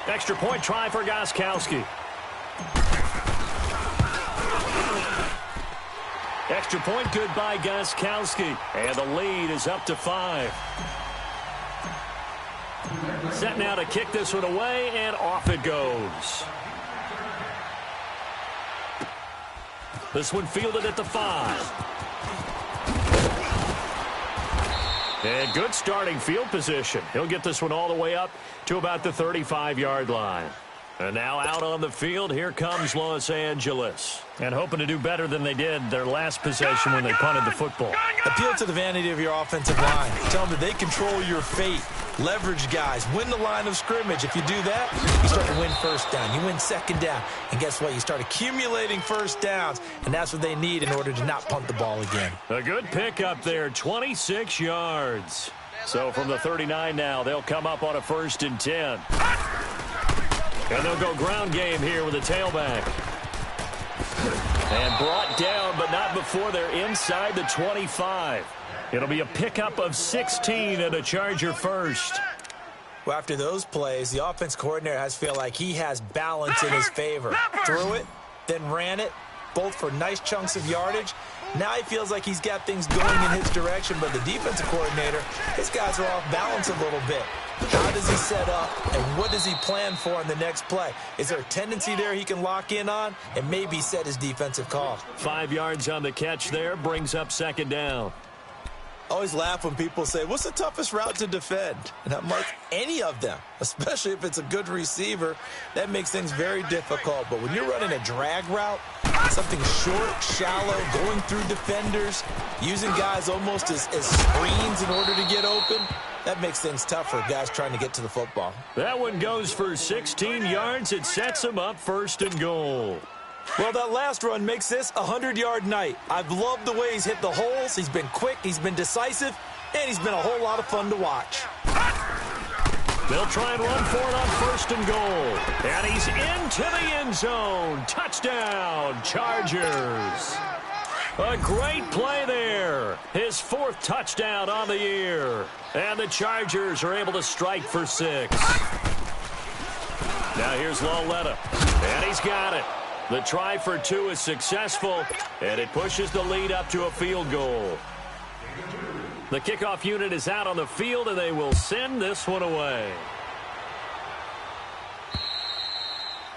[SPEAKER 1] Extra point try for Gostkowski. Extra point good by Gostkowski. And the lead is up to 5. Set now to kick this one away, and off it goes. This one fielded at the 5. And good starting field position. He'll get this one all the way up to about the 35-yard line. And now out on the field, here comes Los Angeles. And hoping to do better than they did their last possession when they punted the football.
[SPEAKER 3] Appeal to the vanity of your offensive line. Tell them that they control your fate. Leverage guys. Win the line of scrimmage. If you do that, you start to win 1st down. You win 2nd down. And guess what? You start accumulating 1st downs. And that's what they need in order to not punt the ball again.
[SPEAKER 1] A good pickup there, 26 yards. So from the 39 now, they'll come up on a 1st and 10. And they'll go ground game here with a tailback. And brought down, but not before they're inside the 25. It'll be a pickup of 16 and a Charger 1st.
[SPEAKER 3] Well, after those plays, the offense coordinator has to feel like he has balance in his favor. Threw it, then ran it, both for nice chunks of yardage. Now he feels like he's got things going in his direction, but the defensive coordinator, his guys are off balance a little bit. How does he set up, and what does he plan for on the next play? Is there a tendency there he can lock in on and maybe set his defensive call?
[SPEAKER 1] 5 yards on the catch there, brings up second down.
[SPEAKER 3] I always laugh when people say, what's the toughest route to defend? And I'm like, any of them, especially if it's a good receiver. That makes things very difficult. But when you're running a drag route, something short, shallow, going through defenders, using guys almost as screens in order to get open, that makes things tough for guys trying to get to the football.
[SPEAKER 1] That one goes for 16 yards. It sets him up 1st and goal.
[SPEAKER 3] Well, that last run makes this a 100-yard night. I've loved the way he's hit the holes. He's been quick, he's been decisive, and he's been a whole lot of fun to watch.
[SPEAKER 1] They'll try and run for it on 1st and goal. And he's into the end zone. Touchdown, Chargers. A great play there. His 4th touchdown on the year. And the Chargers are able to strike for 6. Now here's Lauletta. And he's got it. The try for 2 is successful, and it pushes the lead up to a field goal. The kickoff unit is out on the field, and they will send this one away.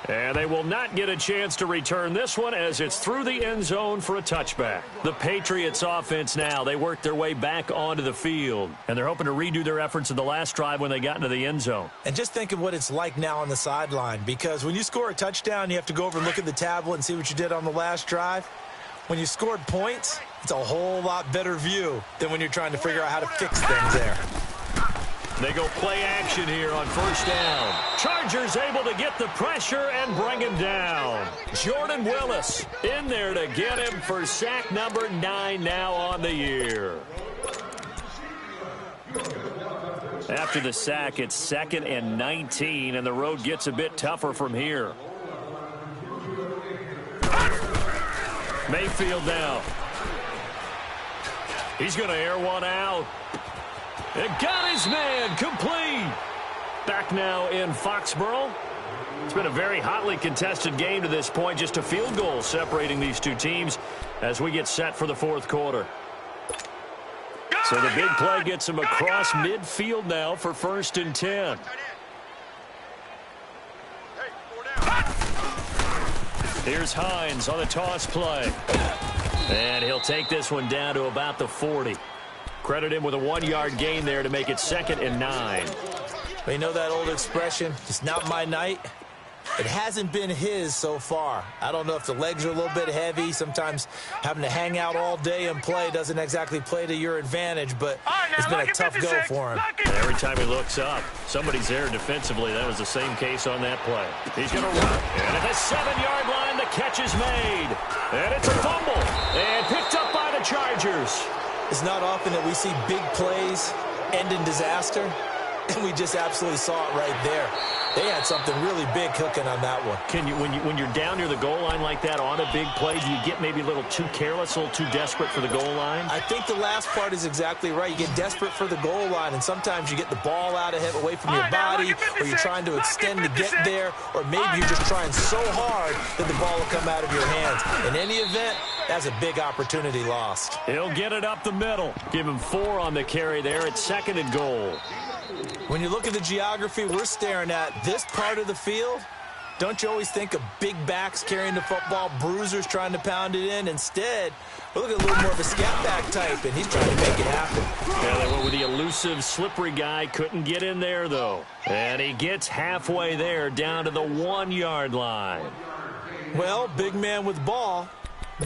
[SPEAKER 1] And they will not get a chance to return this one as it's through the end zone for a touchback. The Patriots offense now, they work their way back onto the field. And they're hoping to redo their efforts in the last drive when they got into the end zone.
[SPEAKER 3] And just think of what it's like now on the sideline, because when you score a touchdown, you have to go over and look at the tablet and see what you did on the last drive. When you scored points, it's a whole lot better view than when you're trying to figure out how to fix things there.
[SPEAKER 1] They go play action here on 1st down. Chargers able to get the pressure and bring him down. Jordan Willis in there to get him for sack number 9 now on the year. After the sack, it's 2nd and 19, and the road gets a bit tougher from here. Mayfield now. He's going to air one out. It got his man complete. Back now in Foxborough. It's been a very hotly contested game to this point. Just a field goal separating these two teams as we get set for the 4th quarter. So the big play gets him across midfield now for 1st and 10. Here's Hines on the toss play. And he'll take this one down to about the 40. Credit him with a 1-yard gain there to make it 2nd and 9.
[SPEAKER 3] Well, you know that old expression, it's not my night? It hasn't been his so far. I don't know if the legs are a little bit heavy. Sometimes having to hang out all day and play doesn't exactly play to your advantage, but it's been a tough go for him.
[SPEAKER 1] Every time he looks up, somebody's there defensively. That was the same case on that play. He's going to run. And at the 7-yard line, the catch is made. And it's a fumble. And picked up by the Chargers.
[SPEAKER 3] It's not often that we see big plays end in disaster, and we just absolutely saw it right there. They had something really big cooking on that one.
[SPEAKER 1] Can you, when you're down near the goal line like that on a big play, do you get maybe a little too careless, a little too desperate for the goal line?
[SPEAKER 3] I think the last part is exactly right. You get desperate for the goal line, and sometimes you get the ball out ahead, away from your body, or you're trying to extend to get there, or maybe you're just trying so hard that the ball will come out of your hands. In any event, that's a big opportunity lost.
[SPEAKER 1] He'll get it up the middle. Give him 4 on the carry there at 2nd and goal.
[SPEAKER 3] When you look at the geography we're staring at, this part of the field, don't you always think of big backs carrying the football, bruisers trying to pound it in? Instead, we look at a little more of a scat back type, and he's trying to make it happen.
[SPEAKER 1] Yeah, they went with the elusive, slippery guy. Couldn't get in there, though. And he gets halfway there, down to the 1-yard line.
[SPEAKER 3] Well, big man with ball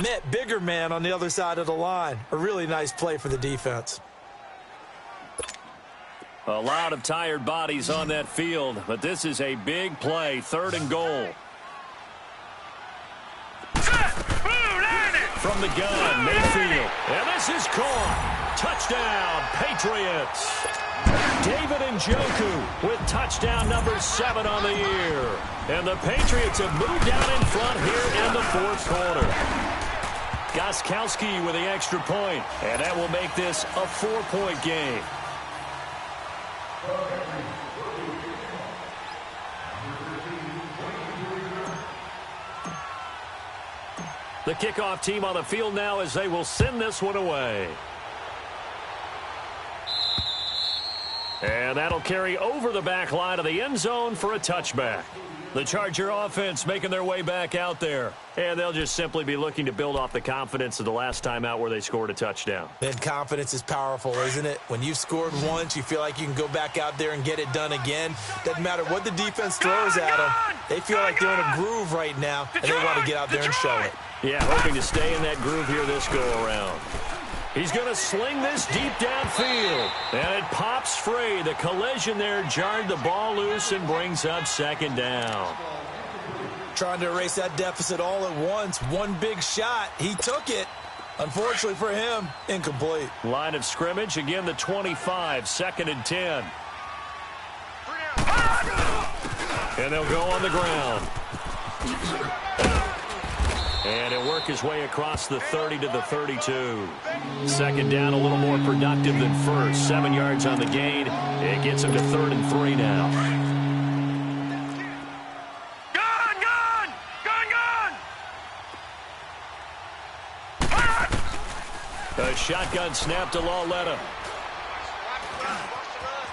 [SPEAKER 3] met bigger man on the other side of the line. A really nice play for the defense.
[SPEAKER 1] A lot of tired bodies on that field, but this is a big play, 3rd and goal. From the gun, Mayfield. And this is caught. Touchdown, Patriots. David Njoku with touchdown number 7 on the year. And the Patriots have moved down in front here in the 4th quarter. Gostkowski with the extra point, and that will make this a 4-point game. The kickoff team on the field now as they will send this one away. And that'll carry over the back line of the end zone for a touchback. The Charger offense making their way back out there. And they'll just simply be looking to build off the confidence of the last time out where they scored a touchdown.
[SPEAKER 3] And confidence is powerful, isn't it? When you've scored once, you feel like you can go back out there and get it done again. Doesn't matter what the defense throws at them. They feel like they're in a groove right now, and they want to get out there and show it.
[SPEAKER 1] Yeah, hoping to stay in that groove here this go-around. He's going to sling this deep downfield. And it pops free. The collision there jarred the ball loose and brings up second down.
[SPEAKER 3] Trying to erase that deficit all at once. One big shot. He took it. Unfortunately for him, incomplete.
[SPEAKER 1] Line of scrimmage, again the 25, 2nd and 10. And they'll go on the ground. And he'll work his way across the 30 to the 32. Second down, a little more productive than first. 7 yards on the gain. It gets him to 3rd and 3 now. A shotgun snap to Lauletta.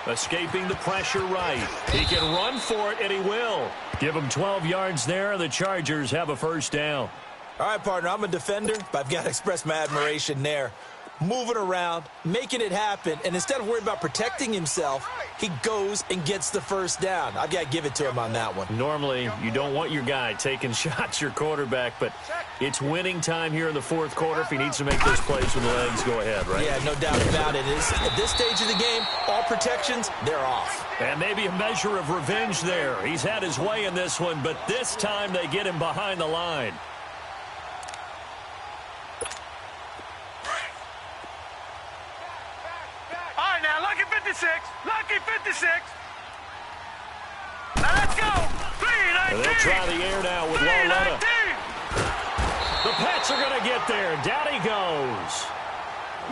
[SPEAKER 1] Escaping the pressure right. He can run for it, and he will. Give him 12 yards there. The Chargers have a first down.
[SPEAKER 3] All right, partner, I'm a defender, but I've got to express my admiration there. Moving around, making it happen, and instead of worrying about protecting himself, he goes and gets the first down. I've got to give it to him on that one.
[SPEAKER 1] Normally, you don't want your guy taking shots, your quarterback, but it's winning time here in the fourth quarter. If he needs to make those plays with the legs, go ahead, right?
[SPEAKER 3] Yeah, no doubt about it. At this stage of the game, all protections, they're off.
[SPEAKER 1] And maybe a measure of revenge there. He's had his way in this one, but this time they get him behind the line.
[SPEAKER 2] Lucky 56. Now let's go.
[SPEAKER 1] And they'll try the air now with Lauletta. The Pats are going to get there. Down he goes.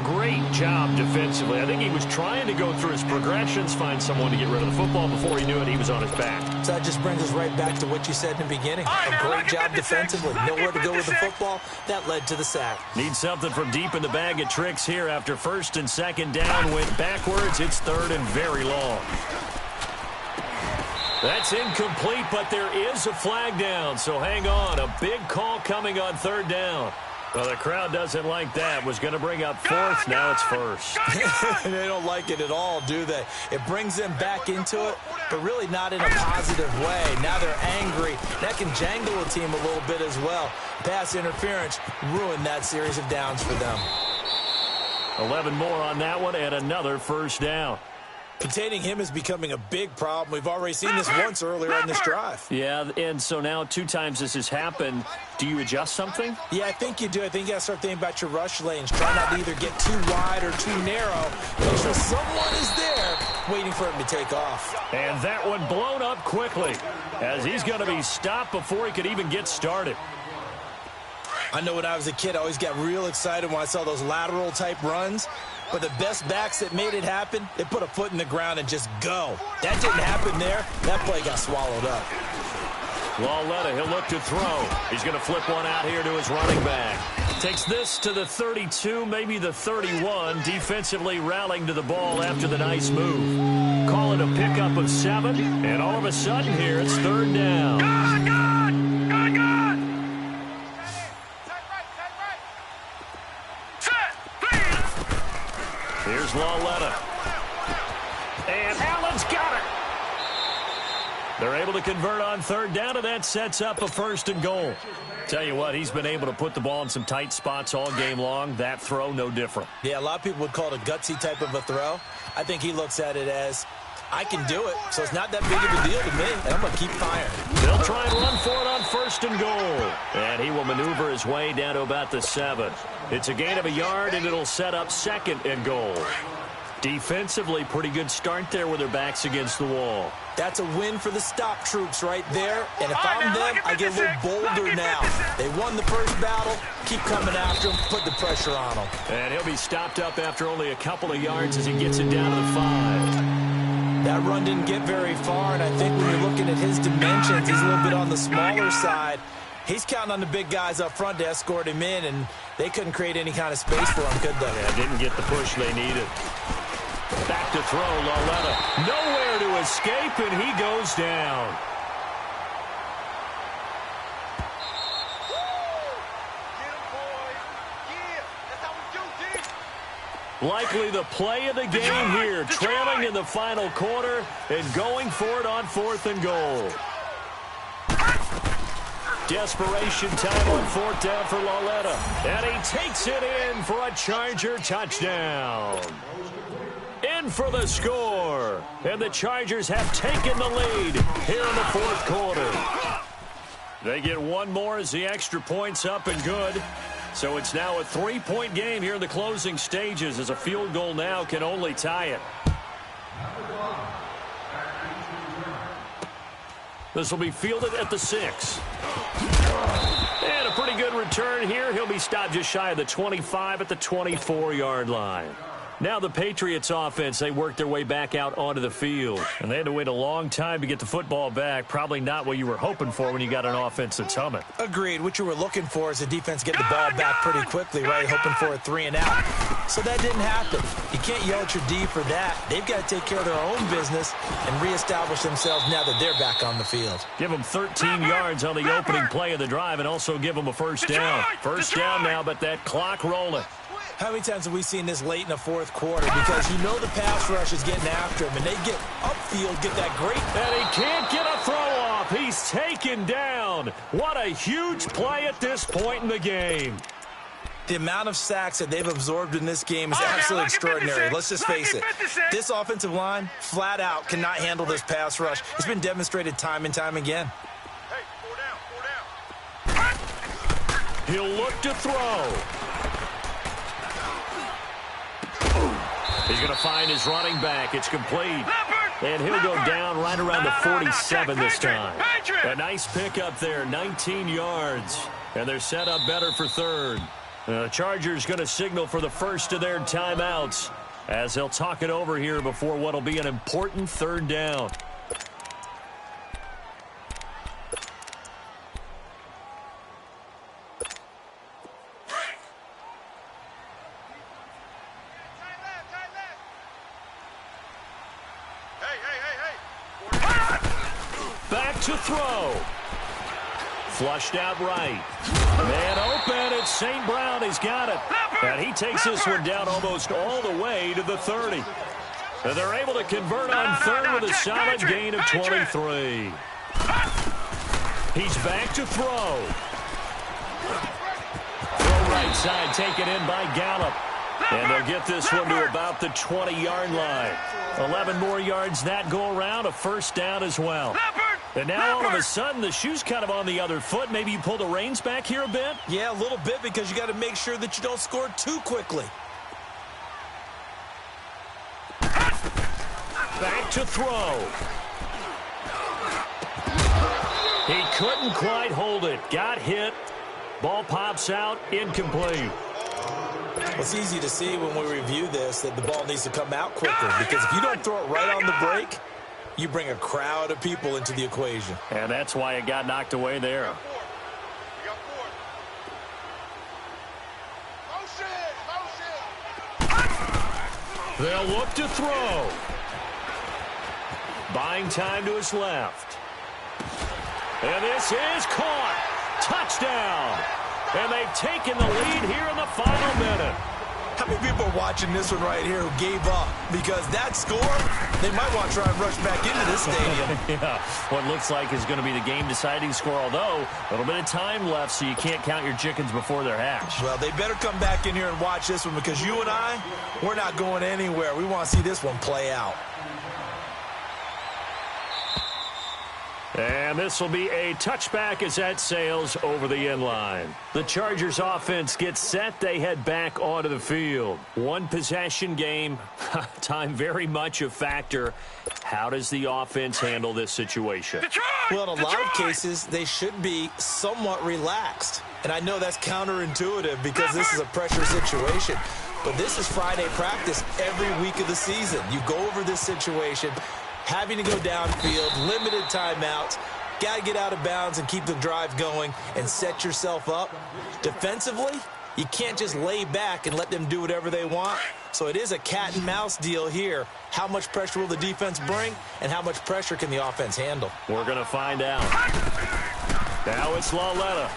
[SPEAKER 1] Great job defensively. I think he was trying to go through his progressions, find someone to get rid of the football. Before he knew it, he was on his back.
[SPEAKER 3] So that just brings us right back to what you said in the beginning. A great job defensively. Nowhere to go with the football. That led to the sack.
[SPEAKER 1] Need something from deep in the bag of tricks here after 1st and 2nd down. Went backwards. It's 3rd and very long. That's incomplete, but there is a flag down. So hang on. A big call coming on 3rd down. Well, the crowd doesn't like that. Was going to bring up 4th. Now it's 1st.
[SPEAKER 3] They don't like it at all, do they? It brings them back into it, but really not in a positive way. Now they're angry. That can jangle a team a little bit as well. Pass interference ruined that series of downs for them.
[SPEAKER 1] 11 more on that one and another first down.
[SPEAKER 3] Containing him is becoming a big problem. We've already seen this once earlier on this drive.
[SPEAKER 1] Yeah, and so now 2 times this has happened. Do you adjust something?
[SPEAKER 3] Yeah, I think you do. I think you got to start thinking about your rush lanes. Try not to either get too wide or too narrow. Make sure someone is there waiting for him to take off.
[SPEAKER 1] And that one blown up quickly as he's going to be stopped before he could even get started.
[SPEAKER 3] I know when I was a kid, I always got real excited when I saw those lateral-type runs. But the best backs that made it happen, they put a foot in the ground and just go. That didn't happen there. That play got swallowed up.
[SPEAKER 1] Lauletta, he'll look to throw. He's going to flip one out here to his running back. Takes this to the 32, maybe the 31. Defensively rallying to the ball after the nice move. Call it a pickup of 7. And all of a sudden here, it's 3rd down. Here's Lauletta. And Allen's got it. They're able to convert on 3rd down, and that sets up a 1st and goal. Tell you what, he's been able to put the ball in some tight spots all game long. That throw, no different.
[SPEAKER 3] Yeah, a lot of people would call it a gutsy type of a throw. I think he looks at it as, I can do it, so it's not that big of a deal to me, and I'm going to keep firing.
[SPEAKER 1] They'll try and run for it on 1st and goal. And he will maneuver his way down to about the 7. It's a gain of a yard, and it'll set up 2nd and goal. Defensively, pretty good start there with their backs against the wall.
[SPEAKER 3] That's a win for the stop troops right there. And if I'm them, I get a little bolder now. They won the first battle. Keep coming after him. Put the pressure on him.
[SPEAKER 1] And he'll be stopped up after only a couple of yards as he gets it down to the 5.
[SPEAKER 3] That run didn't get very far, and I think when you're looking at his dimensions, he's a little bit on the smaller side. He's counting on the big guys up front to escort him in, and they couldn't create any kind of space for him, could they?
[SPEAKER 1] Yeah, didn't get the push they needed. Back to throw. Lauletta nowhere to escape, and he goes down. Likely the play of the game here, trailing in the final quarter and going for it on 4th and goal. Desperation time on 4th down for Lauletta. And he takes it in for a Charger touchdown. In for the score. And the Chargers have taken the lead here in the 4th quarter. They get one more as the extra point's up and good. So it's now a 3-point game here in the closing stages, as a field goal now can only tie it. This will be fielded at the 6. And a pretty good return here. He'll be stopped just shy of the 25 at the 24-yard line. Now the Patriots offense, they worked their way back out onto the field. And they had to wait a long time to get the football back. Probably not what you were hoping for when you got an offense that's humming.
[SPEAKER 3] Agreed. What you were looking for is the defense get the ball back pretty quickly, right? Hoping for a 3-and-out. So that didn't happen. You can't yell at your D for that. They've got to take care of their own business and reestablish themselves now that they're back on the field.
[SPEAKER 1] Give them 13 yards on the opening play of the drive and also give them a first down. First down now, but that clock rolling.
[SPEAKER 3] How many times have we seen this late in the 4th quarter? Because you know the pass rush is getting after him, and they get upfield, get that great...
[SPEAKER 1] And he can't get a throw off. He's taken down. What a huge play at this point in the game.
[SPEAKER 3] The amount of sacks that they've absorbed in this game is absolutely extraordinary. Let's just face it. This offensive line, flat out, cannot handle this pass rush. It's been demonstrated time and time again.
[SPEAKER 2] Hey, 4 down.
[SPEAKER 1] He'll look to throw. He's going to find his running back. It's complete. And he'll go down right around the 47 this time. A nice pickup there, 19 yards. And they're set up better for 3rd. The Chargers going to signal for the first of their timeouts as they'll talk it over here before what will be an important 3rd down. Back to throw. Flushed out right. Man open. It's St. Brown. He's got it. And he takes this one down almost all the way to the 30. And they're able to convert on 3rd with a solid gain of 23. He's back to throw. Throw right side taken in by Gallup. And they'll get this one to about the 20-yard line. 11 more yards that go around, a first down as well. And now all of a sudden the shoe's kind of on the other foot. Maybe you pull the reins back here a bit?
[SPEAKER 3] Yeah, a little bit, because you got to make sure that you don't score too quickly.
[SPEAKER 1] Back to throw. He couldn't quite hold it. Got hit. Ball pops out, incomplete.
[SPEAKER 3] It's easy to see when we review this that the ball needs to come out quicker, because if you don't throw it right on the break, you bring a crowd of people into the equation.
[SPEAKER 1] And that's why it got knocked away there. They'll look to throw. Buying time to his left. And this is caught. Touchdown. And they've taken the lead here in the final minute.
[SPEAKER 3] How many people are watching this one right here who gave up? Because that score, they might want to try and rush back into this stadium.
[SPEAKER 1] Yeah, what looks like is going to be the game-deciding score, although a little bit of time left, so you can't count your chickens before they're hatched.
[SPEAKER 3] Well, they better come back in here and watch this one, because you and I, we're not going anywhere. We want to see this one play out.
[SPEAKER 1] And this will be a touchback as that sails over the end line. The Chargers offense gets set. They head back onto the field. One possession game. Time very much a factor. How does the offense handle this situation?
[SPEAKER 3] Well, in a lot of cases, they should be somewhat relaxed. And I know that's counterintuitive because this is a pressure situation. But this is Friday practice every week of the season. You go over this situation, having to go downfield, limited timeouts, got to get out of bounds and keep the drive going and set yourself up. Defensively, You can't just lay back and let them do whatever they want. So it is a cat and mouse deal here. How much pressure will the defense bring, and how much pressure can the offense handle?
[SPEAKER 1] We're going to find out. Now it's Lauletta.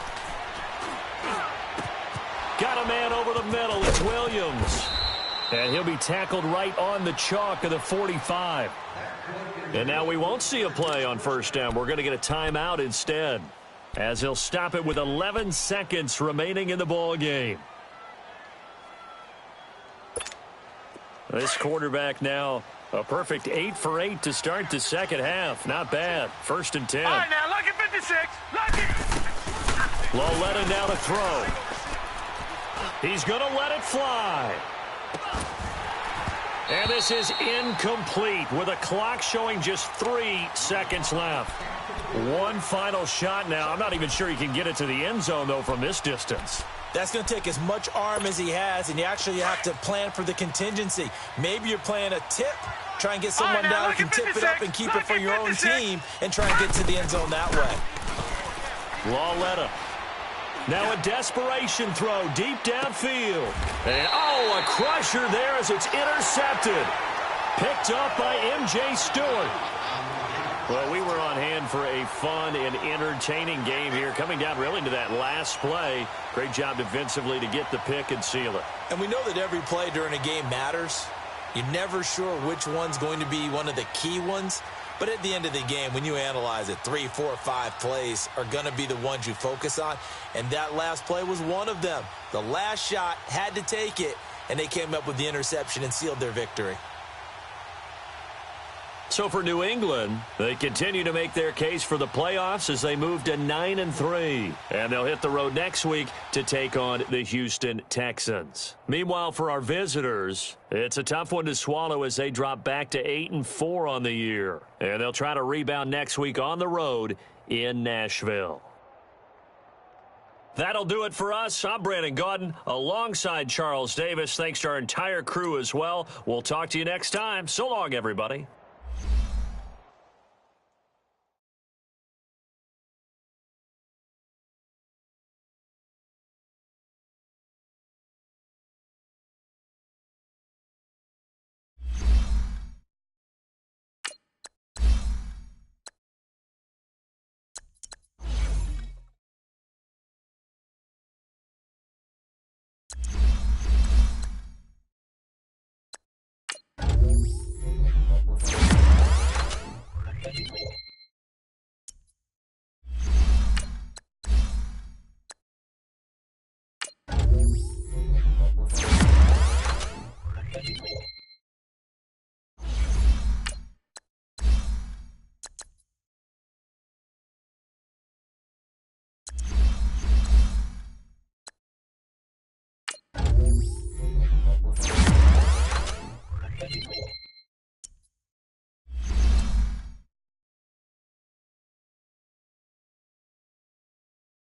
[SPEAKER 1] Got a man over the middle. It's Williams. And he'll be tackled right on the chalk of the 45. And now we won't see a play on first down. We're going to get a timeout instead, as he'll stop it with 11 seconds remaining in the ball game. This quarterback now a perfect 8 for 8 to start the second half. Not bad. 1st and 10.
[SPEAKER 2] All right, now, lucky 56. Lucky.
[SPEAKER 1] Lauletta now to throw. He's going to let it fly. And this is incomplete with a clock showing just 3 seconds left. One final shot now. I'm not even sure he can get it to the end zone, though, from this distance.
[SPEAKER 3] That's going to take as much arm as he has, and you actually have to plan for the contingency. Maybe you're playing a tip. Try and get someone down who can tip it up and keep it for your own team and try and get to the end zone that way.
[SPEAKER 1] Lauletta. Now a desperation throw deep downfield. And, oh, a crusher there as it's intercepted. Picked up by M.J. Stewart. Well, we were on hand for a fun and entertaining game here, coming down really to that last play. Great job defensively to get the pick and seal it.
[SPEAKER 3] And we know that every play during a game matters. You're never sure which one's going to be one of the key ones. But at the end of the game, when you analyze it, 3, 4, 5 plays are going to be the ones you focus on. And that last play was one of them. The last shot had to take it, and they came up with the interception and sealed their victory.
[SPEAKER 1] So for New England, they continue to make their case for the playoffs as they move to 9-3. And they'll hit the road next week to take on the Houston Texans. Meanwhile, for our visitors, it's a tough one to swallow as they drop back to 8-4 on the year. And they'll try to rebound next week on the road in Nashville. That'll do it for us. I'm Brandon Gaudin alongside Charles Davis. Thanks to our entire crew as well. We'll talk to you next time. So long, everybody.